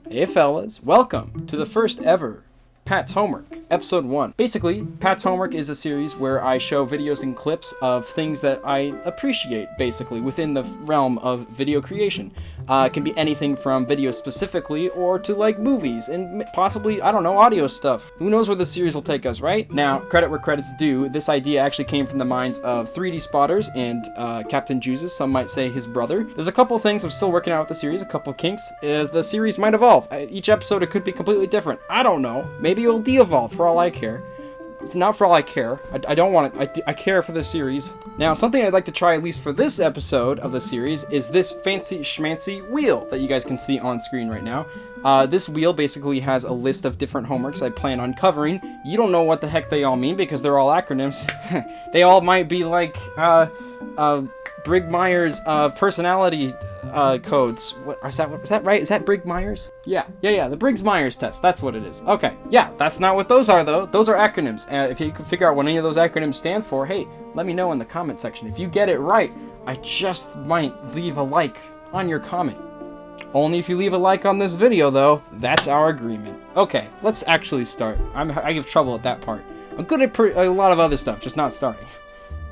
Hey fellas, welcome to the first ever Pat's Homework, Episode 1. Basically, Pat's Homework is a series where I show videos and clips of things that I appreciate, basically, within the realm of video creation. It can be anything from video specifically, or to, like, movies, and possibly, I don't know, audio stuff. Who knows where the series will take us, right? Now, credit where credit's due, this idea actually came from the minds of 3D Spotters and Captain Juices, some might say his brother. There's a couple things I'm still working out with the series, a couple kinks, as the series might evolve. Each episode, it could be completely different. I don't know. Maybe it'll de-evolve for all I care. Not for all I care. I don't want it. I care for the series. Now, something I'd like to try, at least for this episode of the series, is this fancy schmancy wheel that you guys can see on screen right now. This wheel basically has a list of different homeworks I plan on covering. You don't know what the heck they all mean because they're all acronyms. They all might be like, Brigg-Myers personality codes. What is that right? Is that Brigg-Myers? Yeah, the Briggs-Myers test. That's what it is. Okay, yeah, that's not what those are though. Those are acronyms. If you can figure out what any of those acronyms stand for, hey, let me know in the comment section. If you get it right, I just might leave a like on your comment. Only if you leave a like on this video though. That's our agreement. Okay, let's actually start. I have trouble at that part. I'm good at a lot of other stuff, just not starting.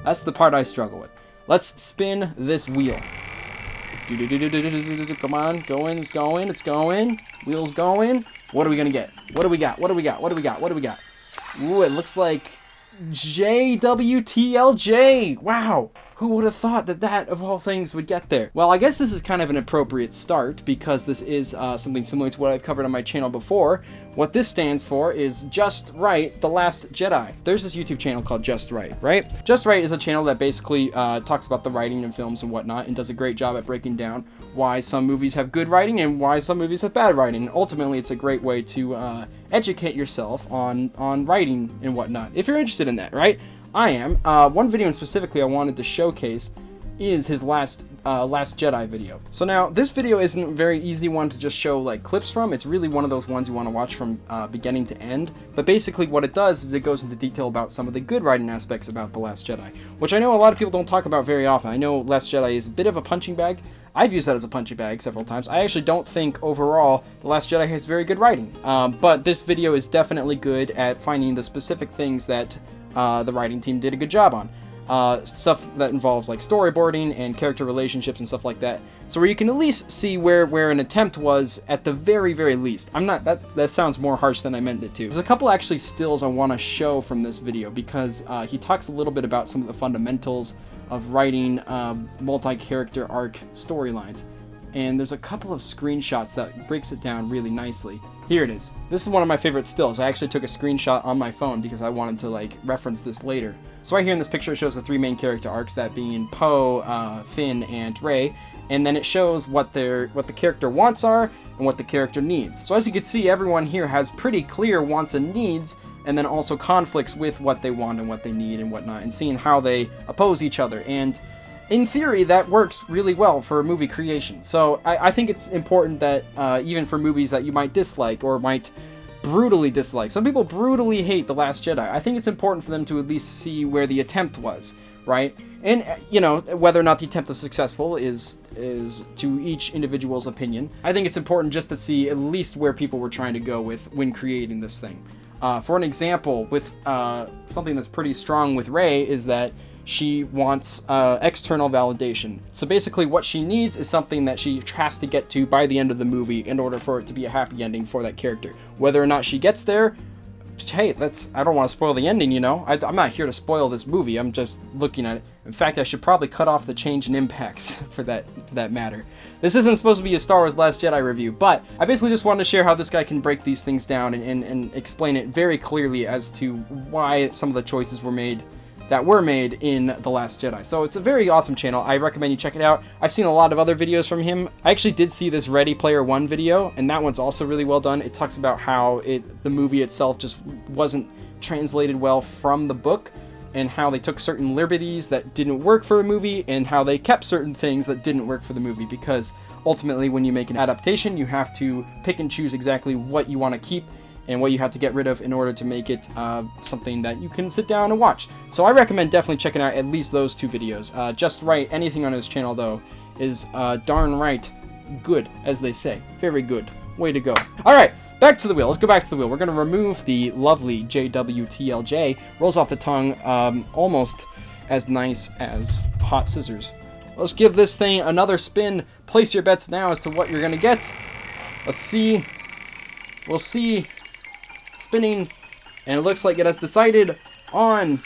That's the part I struggle with. Let's spin this wheel. Come on, it's going. Wheel's going. What are we gonna get? What do we got? Ooh, it looks like JWTLJ. Wow. Who would have thought that of all things would get there? Well, I guess this is kind of an appropriate start because this is something similar to what I've covered on my channel before. What this stands for is Just Right, The Last Jedi. There's this YouTube channel called Just Right, right? Just Right is a channel that basically talks about the writing in films and whatnot and does a great job at breaking down why some movies have good writing and why some movies have bad writing. And ultimately, it's a great way to educate yourself on writing and whatnot, if you're interested in that, right? I am. One video in specifically I wanted to showcase is his Last Jedi video. So now, this video isn't a very easy one to just show like clips from. It's really one of those ones you want to watch from beginning to end. But basically what it does is it goes into detail about some of the good writing aspects about The Last Jedi, which I know a lot of people don't talk about very often. I know Last Jedi is a bit of a punching bag. I've used that as a punching bag several times. I actually don't think overall The Last Jedi has very good writing. But this video is definitely good at finding the specific things that the writing team did a good job on. Stuff that involves like storyboarding and character relationships and stuff like that. So where you can at least see where an attempt was at the very, very least. That sounds more harsh than I meant it to. There's a couple actually stills I want to show from this video because he talks a little bit about some of the fundamentals of writing multi-character arc storylines. And there's a couple of screenshots that breaks it down really nicely. Here it is. This is one of my favorite stills. I actually took a screenshot on my phone because I wanted to like reference this later. So right here in this picture it shows the three main character arcs, that being Poe, Finn, and Rey. And then it shows what the character wants are and what the character needs. So as you can see, everyone here has pretty clear wants and needs, and then also conflicts with what they want and what they need and whatnot, and seeing how they oppose each other. And in theory, that works really well for movie creation. So I think it's important that even for movies that you might dislike or might brutally dislike. Some people brutally hate The Last Jedi. I think it's important for them to at least see where the attempt was, right? And, you know, whether or not the attempt was successful is to each individual's opinion. I think it's important just to see at least where people were trying to go with when creating this thing. For an example, with something that's pretty strong with Rey is that she wants external validation. So basically what she needs is something that she has to get to by the end of the movie in order for it to be a happy ending for that character. Whether or not she gets there, hey, I don't want to spoil the ending, you know? I'm not here to spoil this movie, I'm just looking at it. In fact, I should probably cut off the change in impacts for that matter. This isn't supposed to be a Star Wars Last Jedi review, but I basically just wanted to share how this guy can break these things down and explain it very clearly as to why some of the choices were made in The Last Jedi. So it's a very awesome channel. I recommend you check it out. I've seen a lot of other videos from him. I actually did see this Ready Player One video, and that one's also really well done. It talks about how the movie itself just wasn't translated well from the book, and how they took certain liberties that didn't work for the movie, and how they kept certain things that didn't work for the movie, because ultimately when you make an adaptation, you have to pick and choose exactly what you want to keep and what you have to get rid of in order to make it something that you can sit down and watch. So I recommend definitely checking out at least those two videos. Just Right, anything on his channel though, is darn right good, as they say. Very good. Way to go. All right, back to the wheel. Let's go back to the wheel. We're going to remove the lovely JWTLJ. Rolls off the tongue, almost as nice as hot scissors. Let's give this thing another spin. Place your bets now as to what you're going to get. Let's see. We'll see. Spinning. And it looks like it has decided on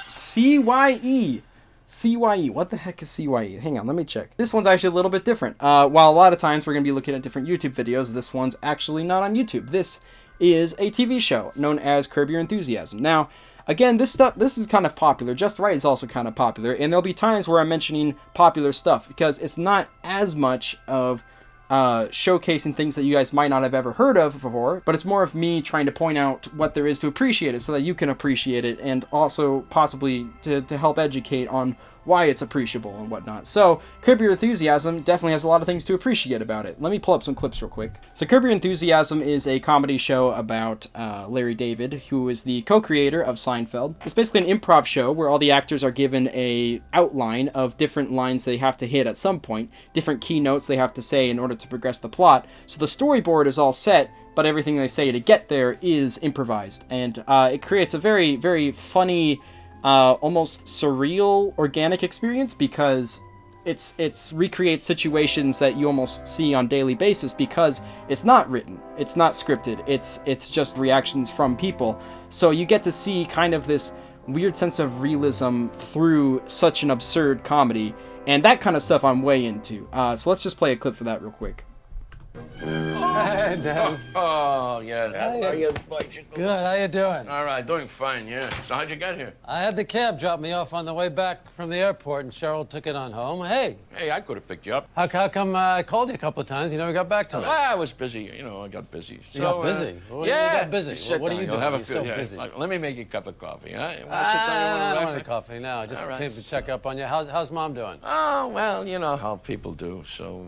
CYE. CYE. What the heck is CYE? Hang on, let me check. This one's actually a little bit different. While a lot of times we're going to be looking at different YouTube videos, this one's actually not on YouTube. This is a TV show known as Curb Your Enthusiasm. Now, again, this is kind of popular. Just Right is also kind of popular, and there'll be times where I'm mentioning popular stuff because it's not as much of showcasing things that you guys might not have ever heard of before, but it's more of me trying to point out what there is to appreciate it so that you can appreciate it, and also possibly to help educate on why it's appreciable and whatnot. So Curb Your Enthusiasm definitely has a lot of things to appreciate about it. Let me pull up some clips real quick. So Curb Your Enthusiasm is a comedy show about Larry David, who is the co-creator of Seinfeld. It's basically an improv show where all the actors are given a outline of different lines they have to hit at some point, different keynotes they have to say in order to progress the plot. So the storyboard is all set, but everything they say to get there is improvised, and it creates a very, very funny, almost surreal, organic experience because it's recreates situations that you almost see on daily basis because it's not written, it's not scripted, it's just reactions from people. So you get to see kind of this weird sense of realism through such an absurd comedy, and that kind of stuff I'm way into. So let's just play a clip for that real quick. Hey, Dan. Oh, yeah. How are you? Good, how you doing? All right, doing fine, yeah. So how'd you get here? I had the cab drop me off on the way back from the airport, and Cheryl took it on home. Hey, Hey, I could have picked you up. how come I called you a couple of times? You never got back to me. I was busy. You know, I got busy. You got busy? What do you yeah. got busy? Sit What are down. you You'll doing? Have a You're feel, so yeah. busy. Let me make you a cup of coffee, huh? You want to sit down? I don't You want want a coffee, no. I just All right. came to check up on you. How's Mom doing? Oh, well, you know how people do, so,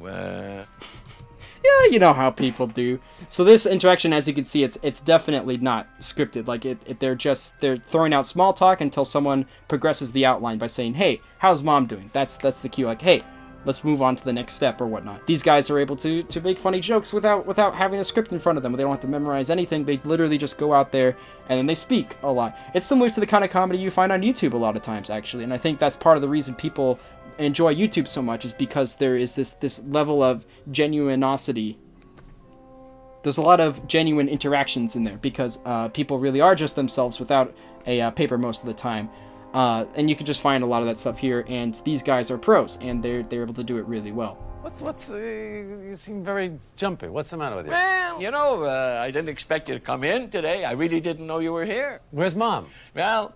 Yeah, you know how people do. So this interaction, as you can see, it's definitely not scripted. Like they're throwing out small talk until someone progresses the outline by saying, "Hey, how's Mom doing?" That's the cue. Like, "Hey, let's move on to the next step," or whatnot. These guys are able to make funny jokes without having a script in front of them. They don't have to memorize anything. They literally just go out there and then they speak a lot. It's similar to the kind of comedy you find on YouTube a lot of times, actually. And I think that's part of the reason people enjoy YouTube so much, is because there is this level of genuinosity. There's a lot of genuine interactions in there because people really are just themselves without a paper most of the time. And you can just find a lot of that stuff here, and these guys are pros, and they're able to do it really well. You seem very jumpy. What's the matter with you? well, you know, I didn't expect you to come in today. I really didn't know you were here. Where's Mom? Well,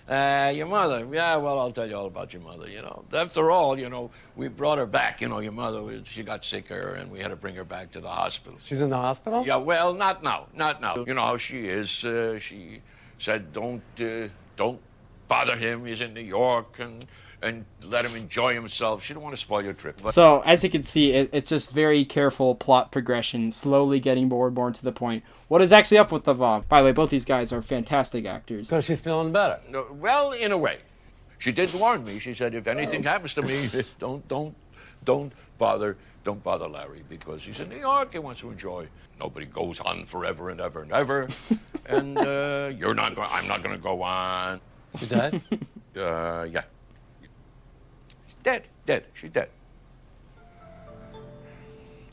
your mother. Yeah, well, I'll tell you all about your mother, you know. After all, you know, we brought her back. You know, your mother, she got sicker, and we had to bring her back to the hospital. She's in the hospital? Yeah, well, not now. You know how she is. She said, don't bother him. He's in New York, and let him enjoy himself. She don't want to spoil your trip. But So, as you can see, it's just very careful plot progression, slowly getting more and more to the point. What is actually up with the Bob? By the way, both these guys are fantastic actors. So she's feeling better. no, well, in a way, she did warn me. She said, if anything happens to me, don't bother Larry, because he's in New York. He wants to enjoy. Nobody goes on forever and ever and ever, and I'm not going to go on. She died? Yeah. Dead. She's dead.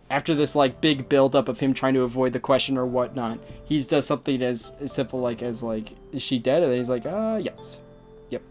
After this like big build-up of him trying to avoid the question or whatnot, he does something as simple as is she dead? And then he's like, yes. Yep.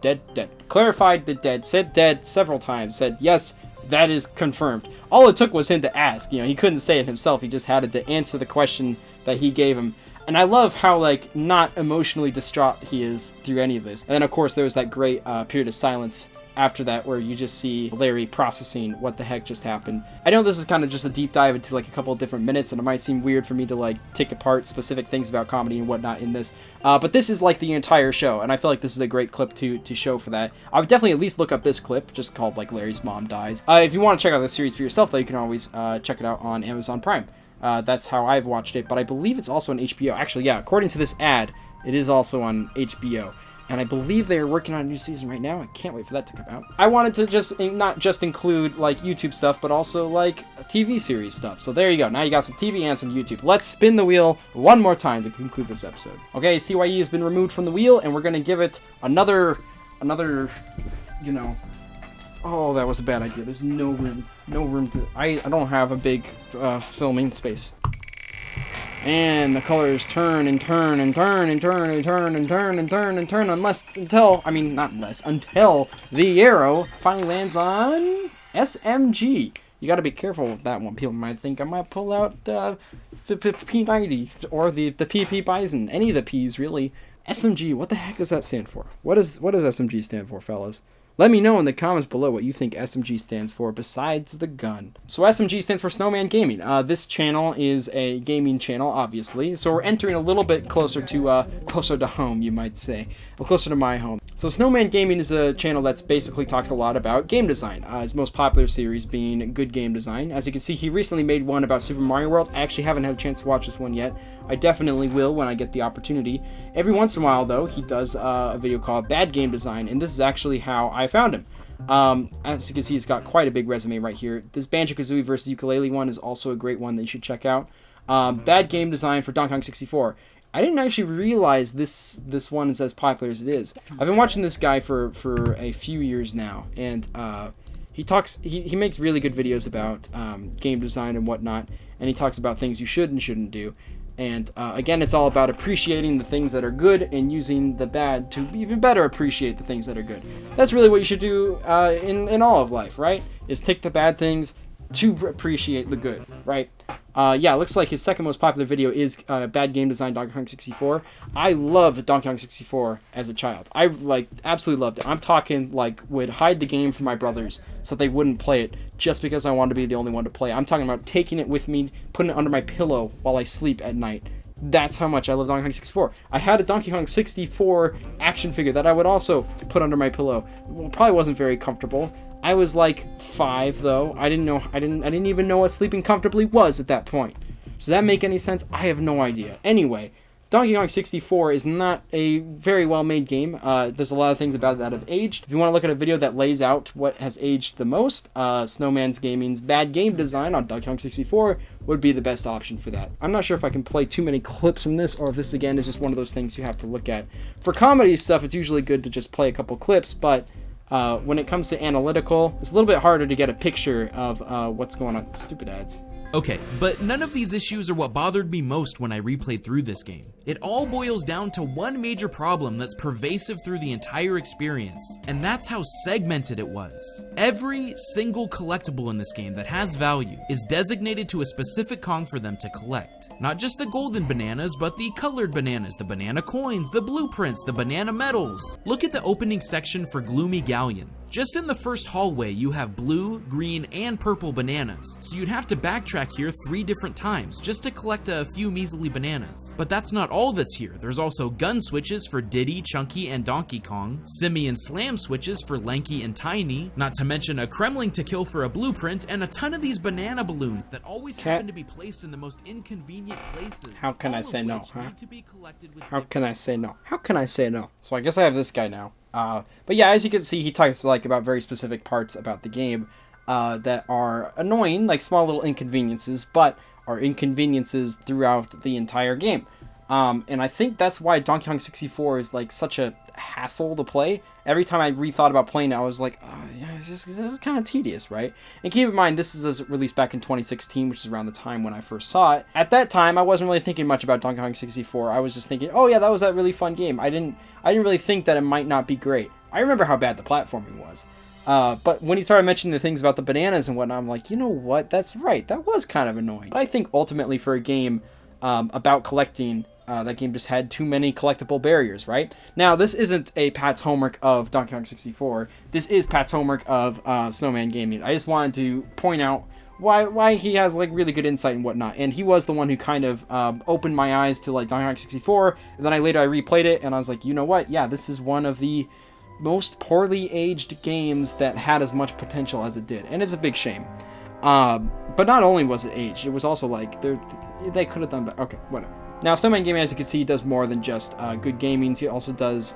Dead. Clarified the dead. Said dead several times. Said, yes, that is confirmed. All it took was him to ask. You know, he couldn't say it himself. He just had to answer the question that he gave him. And I love how, not emotionally distraught he is through any of this. And then, of course, there was that great period of silence after that where you just see Larry processing what the heck just happened. I know this is kind of just a deep dive into a couple of different minutes, and it might seem weird for me to take apart specific things about comedy and whatnot in this, but this is the entire show, and I feel like this is a great clip to show for that. I would definitely at least look up this clip, just called Larry's Mom Dies. If you want to check out the series for yourself, though, you can always check it out on Amazon Prime. That's how I've watched it, but I believe it's also on HBO. Actually, yeah, according to this ad, it is also on HBO. and I believe they are working on a new season right now. I can't wait for that to come out. I wanted to just not just include like YouTube stuff, but also like TV series stuff. So there you go. Now you got some TV and some YouTube. Let's spin the wheel one more time to conclude this episode. Okay, CYE has been removed from the wheel, and we're gonna give it another, you know. Oh, that was a bad idea. There's no room to. I don't have a big filming space. And the colors turn and turn and turn and turn and turn and turn and turn and turn until the arrow finally lands on SMG. You gotta be careful with that one. People might think I might pull out the P90 or the PP Bison. Any of the P's, really. SMG, what the heck does that stand for? What does SMG stand for, fellas? Let me know in the comments below what you think SMG stands for besides the gun. So SMG stands for Snowman Gaming. This channel is a gaming channel, obviously. So we're entering a little bit closer to home, you might say. Closer to my home. So Snowman Gaming is a channel that's basically talks a lot about game design. His most popular series being Good Game Design. As you can see, he recently made one about Super Mario World. I actually haven't had a chance to watch this one yet. I definitely will when I get the opportunity. Every once in a while, though, he does a video called Bad Game Design, and this is actually how I found him. As you can see, he's got quite a big resume right here. This Banjo-Kazooie versus Ukulele one is also a great one that you should check out. Bad Game Design for Donkey Kong 64. I didn't actually realize this one is as popular as it is. I've been watching this guy for a few years now, and he makes really good videos about game design and whatnot, and he talks about things you should and shouldn't do. And again, it's all about appreciating the things that are good and using the bad to even better appreciate the things that are good. That's really what you should do in all of life, right? Is take the bad things to appreciate the good, right? Yeah, it looks like his second most popular video is Bad Game Design Donkey Kong 64. I loved Donkey Kong 64 as a child. I absolutely loved it. I'm talking would hide the game from my brothers so they wouldn't play it just because I wanted to be the only one to play. I'm talking about taking it with me, putting it under my pillow while I sleep at night. That's how much I love Donkey Kong 64. I had a Donkey Kong 64 action figure that I would also put under my pillow. Well, probably wasn't very comfortable. I was like 5 though. I didn't even know what sleeping comfortably was at that point. Does that make any sense? I have no idea. Anyway, Donkey Kong 64 is not a very well made game. There's a lot of things about it that have aged. If you want to look at a video that lays out what has aged the most, Snowman's Gaming's Bad Game Design on Donkey Kong 64 would be the best option for that. I'm not sure if I can play too many clips from this or if this again is just one of those things you have to look at. For comedy stuff, it's usually good to just play a couple clips, but when it comes to analytical, it's a little bit harder to get a picture of what's going on. Stupid ads. Okay, but none of these issues are what bothered me most when I replayed through this game. It all boils down to one major problem that's pervasive through the entire experience, and that's how segmented it was. Every single collectible in this game that has value is designated to a specific Kong for them to collect. Not just the golden bananas, but the colored bananas, the banana coins, the blueprints, the banana medals. Look at the opening section for Gloomy Galleon. Just in the first hallway, you have blue, green, and purple bananas, so you'd have to backtrack here 3 different times just to collect a few measly bananas. But that's not all that's here. There's also gun switches for Diddy, Chunky, and Donkey Kong, Simmy and Slam switches for Lanky and Tiny, not to mention a Kremling to kill for a blueprint, and a ton of these banana balloons that always happen to be placed in the most inconvenient places. How can I say no, huh? How can I say no? How can I say no? So I guess I have this guy now. But yeah, as you can see, he talks about very specific parts about the game that are annoying, like small little inconveniences, but are inconveniences throughout the entire game. And I think that's why Donkey Kong 64 is such a hassle to play. Every time I rethought about playing it, I was like, oh, yeah, this is kind of tedious, right? And keep in mind, this is released back in 2016, which is around the time when I first saw it. At that time, I wasn't really thinking much about Donkey Kong 64. I was just thinking, oh yeah, that was that really fun game. I didn't really think that it might not be great. I remember how bad the platforming was. But when he started mentioning the things about the bananas and whatnot, I'm like, you know what? That's right. That was kind of annoying. But I think ultimately for a game about collecting, that game just had too many collectible barriers, right? Now, this isn't a Pat's homework of Donkey Kong 64. This is Pat's homework of Snowman Gaming. I just wanted to point out why he has really good insight and whatnot. And he was the one who kind of opened my eyes to Donkey Kong 64. And then I replayed it and I was like, you know what? Yeah, this is one of the most poorly aged games that had as much potential as it did. And it's a big shame. But not only was it aged, it was also they could have done better. Okay, whatever. Now, Snowman Gaming, as you can see, does more than just good gaming. He also does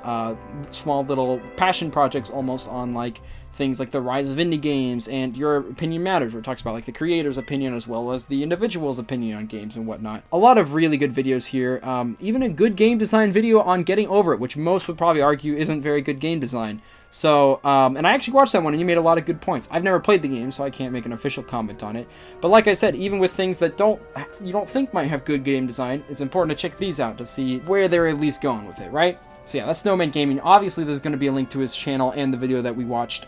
small little passion projects almost on like things like the rise of indie games and Your Opinion Matters, where it talks about like the creator's opinion as well as the individual's opinion on games and whatnot. A lot of really good videos here. Even a good game design video on Getting Over It, which most would probably argue isn't very good game design. So, and I actually watched that one and you made a lot of good points. I've never played the game, so I can't make an official comment on it. But like I said, even with things that you don't think might have good game design, it's important to check these out to see where they're at least going with it, right? So yeah, that's Snowman Gaming. Obviously, there's going to be a link to his channel and the video that we watched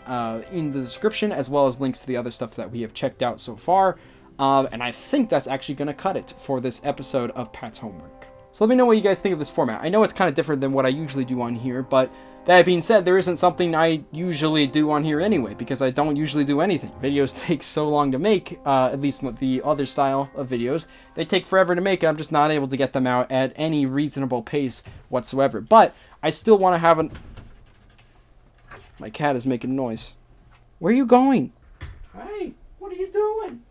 in the description, as well as links to the other stuff that we have checked out so far. And I think that's actually going to cut it for this episode of Pat's Homework. So let me know what you guys think of this format. I know it's kind of different than what I usually do on here, but that being said, there isn't something I usually do on here anyway, because I don't usually do anything. Videos take so long to make, at least with the other style of videos. They take forever to make, and I'm just not able to get them out at any reasonable pace whatsoever. But I still want to have an... My cat is making noise. Where are you going? Hey, what are you doing?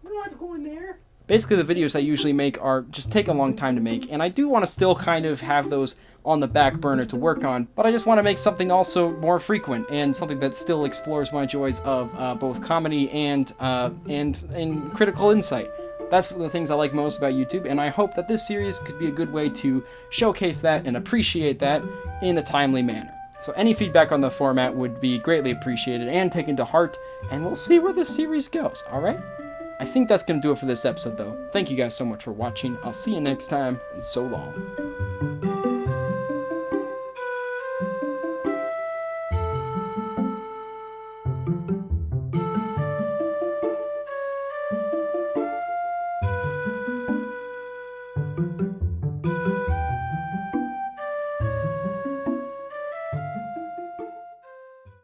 You don't have to go in there. Basically, the videos I usually make just take a long time to make, and I do want to still kind of have those on the back burner to work on, but I just want to make something also more frequent and something that still explores my joys of both comedy and critical insight. That's one of the things I like most about YouTube, and I hope that this series could be a good way to showcase that and appreciate that in a timely manner. So any feedback on the format would be greatly appreciated and taken to heart, and we'll see where this series goes, alright? I think that's going to do it for this episode, though. Thank you guys so much for watching. I'll see you next time, and so long.